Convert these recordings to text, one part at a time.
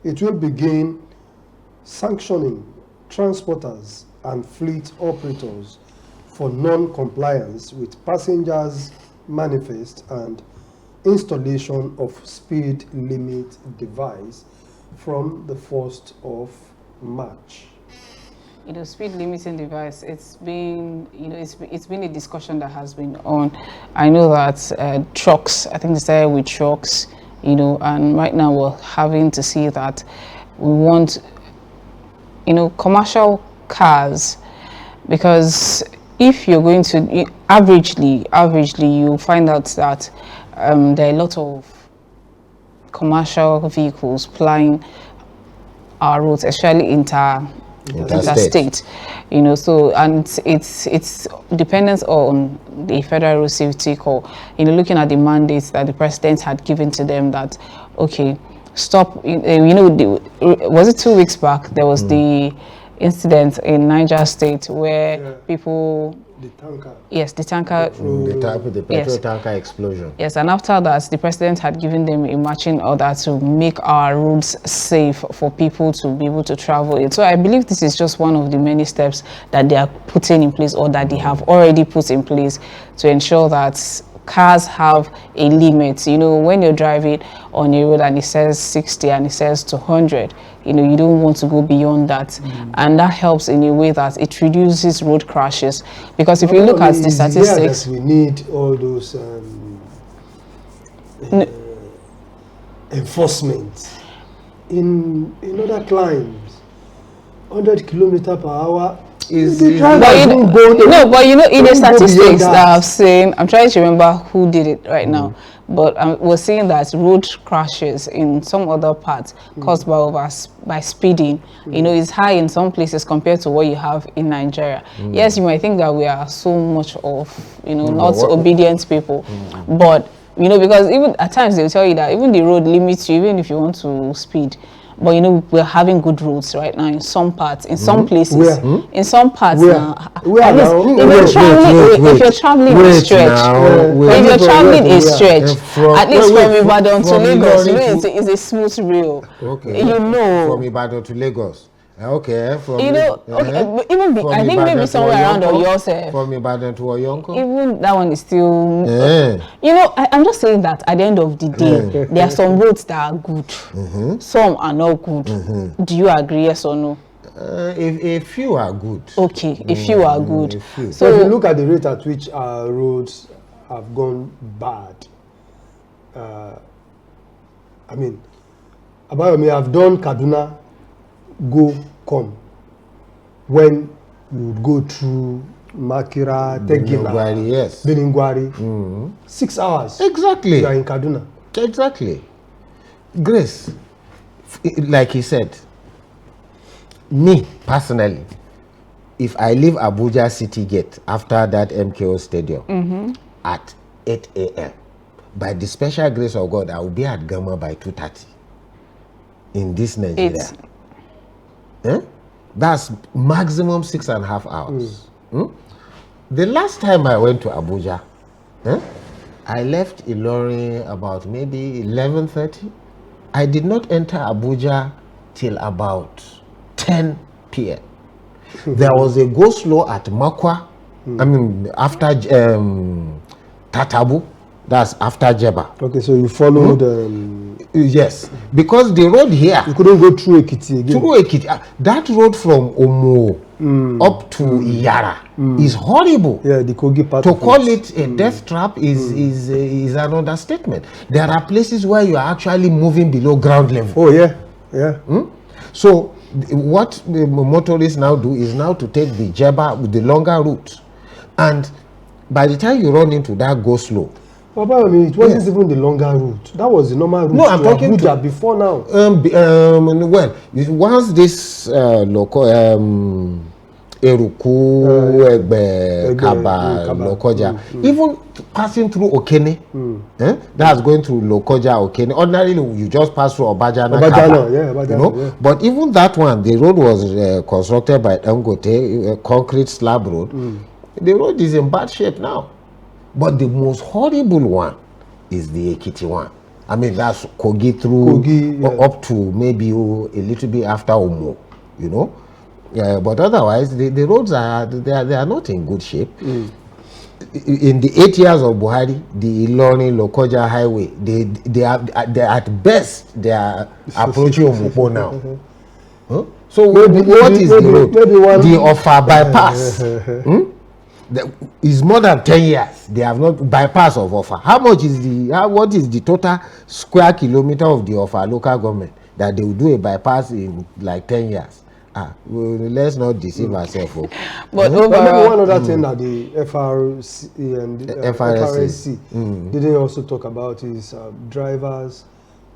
it will begin sanctioning transporters and fleet operators for non-compliance with passengers' manifest and installation of speed limit device from the 1st of March. Speed limiting device, it's been, it's been a discussion that has been on. I know that trucks, I think they started with trucks, and right now we're having to see that we want, commercial cars, because if you're going to, averagely, you find out that there are a lot of commercial vehicles plying our roads, especially interstate, so, and it's dependent on the Federal Road Safety Corps, looking at the mandates that the president had given to them that, okay, stop, was it 2 weeks back, there was the incident in Niger State where people, the tanker, the petrol tanker explosion. Yes, and after that, the president had given them a marching order to make our roads safe for people to be able to travel in. So I believe this is just one of the many steps that they are putting in place, or that they have already put in place, to ensure that cars have a limit. When you're driving on a road and it says 60 and it says 200, you don't want to go beyond that. And that helps in a way that it reduces road crashes. Because if you look at the statistics, we need all those enforcement in other climes. 100 kilometers per hour is in the statistics that I've seen, I'm trying to remember who did it right now, but we're seeing that road crashes in some other parts caused by speeding, is high in some places compared to what you have in Nigeria. Yes, you might think that we are so much of, not obedient people, but because even at times they'll tell you that even the road limits you, even if you want to speed. But we're having good roads right now in some parts, in some places, in some parts now. If you're traveling a stretch, at least from Ibadan to Lagos, it's a smooth rail. Okay. From Ibadan to Lagos. Okay, from I think maybe somewhere around Oyo. From Ibadan to Oyonko. Even that one is still. I'm just saying that at the end of the day, there are some roads that are good. Some are not good. Do you agree? Yes or no? A few are good. Okay, a few are good. So if you look at the rate at which our roads have gone bad, Abayomi have done Kaduna go come when you would go through Makira, Tegina, Beningwari, 6 hours. Exactly. You are in Kaduna. Exactly. Grace, like he said, me personally, if I leave Abuja City Gate after that MKO Stadium at 8 a.m., by the special grace of God, I will be at Gama by 2:30 in this Nigeria. That's maximum 6.5 hours. The last time I went to Abuja, I left Ilorin about maybe 11:30. I did not enter Abuja till about 10 p.m. There was a go slow at Makwa, after Tatabu, that's after Jeba. Okay, so you followed yes, because the road here, you couldn't go through Ekiti again. Through Ekiti, that road from Omo up to Iyara is horrible. Yeah, the Kogi part. To call it a death trap is an understatement. There are places where you are actually moving below ground level. Oh yeah. So what the motorists now do is now to take the Jeba with the longer route, and by the time you run into that go slow. Papa, it wasn't even the longer route. That was the normal route. No, I'm talking to before now. Well, once this Eruku, Kaba, Lokoja, even passing through Okene, that's going through Lokoja, Okene. Ordinarily, you just pass through Obajana, Kaba, But even that one, the road was constructed by Dangote, a concrete slab road. The road is in bad shape now. But the most horrible one is the Ekiti one. I mean, that's Kogi through Kogi, yeah. up to maybe a little bit after Omo, you know. But otherwise, the roads they are not in good shape. In the 8 years of Buhari, the Ilorin-Lokoja highway, they are at best they are approaching Omupo now. Huh? So what is the road? The Offa bypass. Is more than 10 years. They have not bypass of Offa. How much is what is the total square kilometer of the Offa local government that they will do a bypass in like 10 years? Well, let's not deceive ourselves. But maybe one other thing that the FRSC and the FRSC didn't also talk about is drivers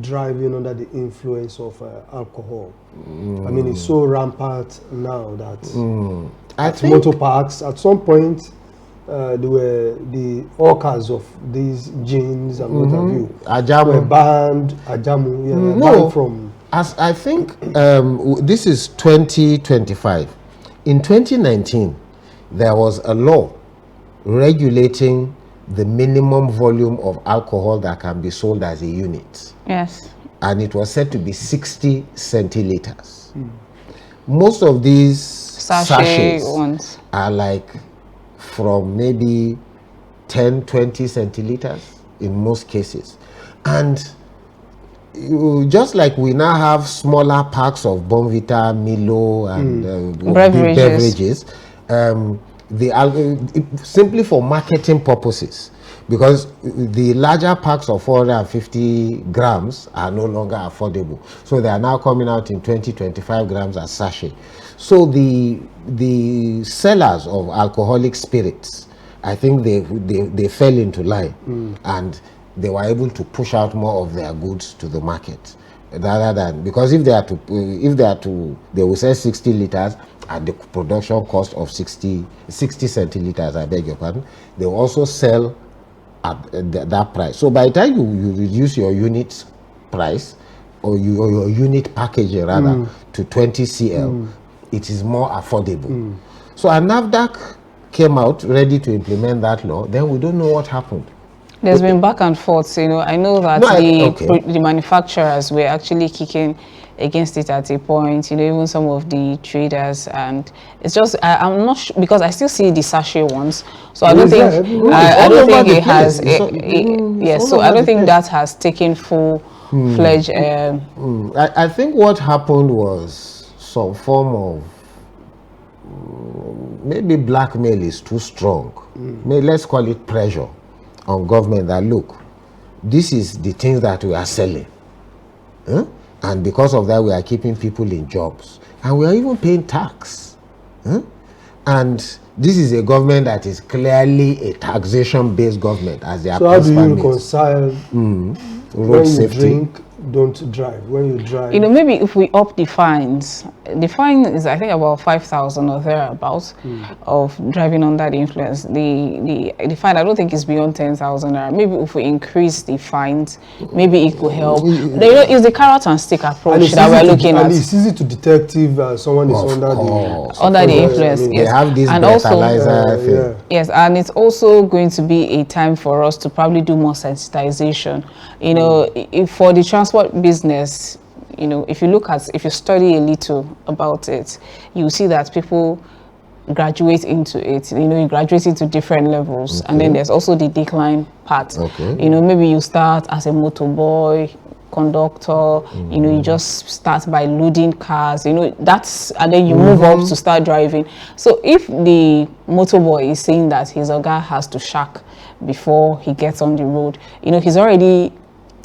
driving under the influence of alcohol. I mean, it's so rampant now that at motor parks, at some point, there were the hawkers of these gins and what have you. Ajamu. Were banned, Ajamu, banned from. As I think this is 2025. In 2019, there was a law regulating the minimum volume of alcohol that can be sold as a unit. Yes. And it was said to be 60 centiliters. Most of these sachets ones are like from maybe 10, 20 centiliters in most cases. And just like we now have smaller packs of Bonvita, Milo, and beverages, simply for marketing purposes, because the larger packs of 450 grams are no longer affordable. So they are now coming out in 20-25 grams as sachet. So the sellers of alcoholic spirits, I think they fell into line and they were able to push out more of their goods to the market, rather than, because if they will sell 60 liters at the production cost of 60 centiliters, I beg your pardon, they will also sell at that price. So by the time you reduce your unit price or your unit packaging rather to 20 cl, it is more affordable. So NAFDAC came out ready to implement that law. Then we don't know what happened. There's been back and forth, you know. I know that the manufacturers were actually kicking against it at a point, you know, even some of the traders, and it's just I'm not sure, because I still see the sachet ones, so I don't think I don't think it has yes, so I don't think that has taken full-fledged I think what happened was some form of maybe blackmail is too strong. Let's call it pressure on government that, look, this is the things that we are selling, and because of that we are keeping people in jobs, and we are even paying tax, and this is a government that is clearly a taxation-based government, as they are. So how do you reconcile road safety? Drink, don't drive. When you drive, you know, maybe if we up the fines, the fine is I think about 5,000 or thereabouts of driving under the influence. The fine, I don't think is beyond 10,000. Maybe if we increase the fines, maybe it could help. It's the carrot and stick approach that we're looking at. And it's easy to detect if someone is under the influence. Yes. They have this and also thing. Yes, and it's also going to be a time for us to probably do more sensitization. You know, for the transport business, you know, if you study a little about it, you see that people graduate into it. You know, you graduate into different levels, and then there's also the decline part. You know, maybe you start as a motor boy, conductor, you know, you just start by loading cars, you know, and then you move up to start driving. So if the motor boy is saying that his oga has to shack before he gets on the road, you know, he's already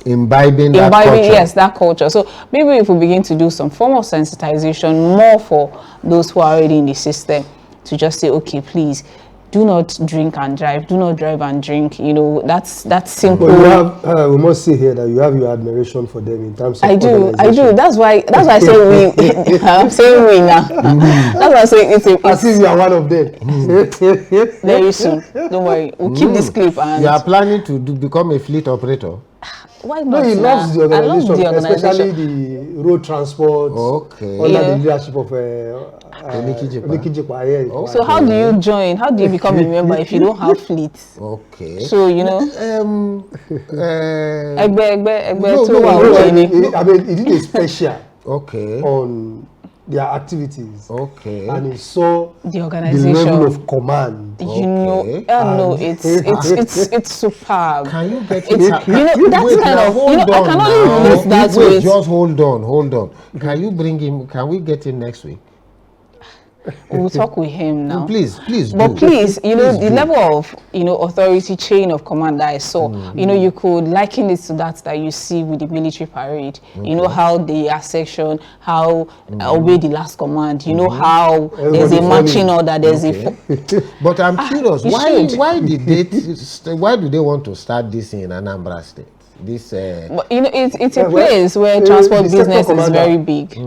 imbibing that culture. Yes, that culture. So maybe if we begin to do some form of sensitization more for those who are already in the system, to just say, okay, please do not drink and drive, do not drive and drink, you know, that's simple. But we must say here that you have your admiration for them in terms of I do. That's why I say we. I'm saying we now. That's why I say it's as if you are one of them. Very soon. Don't worry. We'll keep this clip. And you are planning to become a fleet operator? why not? No, he loves the I love organization, the organization. especially the road transport under the leadership of Onikijipa. Oh, So how do you join? How do you become a member if you don't have fleet? Okay. So, you know, I mean, he did a special on their activities. Okay. And he saw the organization, the level of command. You know, no, it's superb. Can you get it? You know, that's wait, kind of, you know, I can only relate that way. Just hold on. Can you bring him? Can we get him next week? We'll talk with him now. Please. But please, you know, the level of, you know, authority chain of command that I saw, you know, you could liken it to that you see with the military parade. You know how they are sectioned, how obey the last command. You know how there's a marching order, there's a. But I'm curious, why do they want to start this in Anambra State? This. But you know, it's a place where transport business is very big.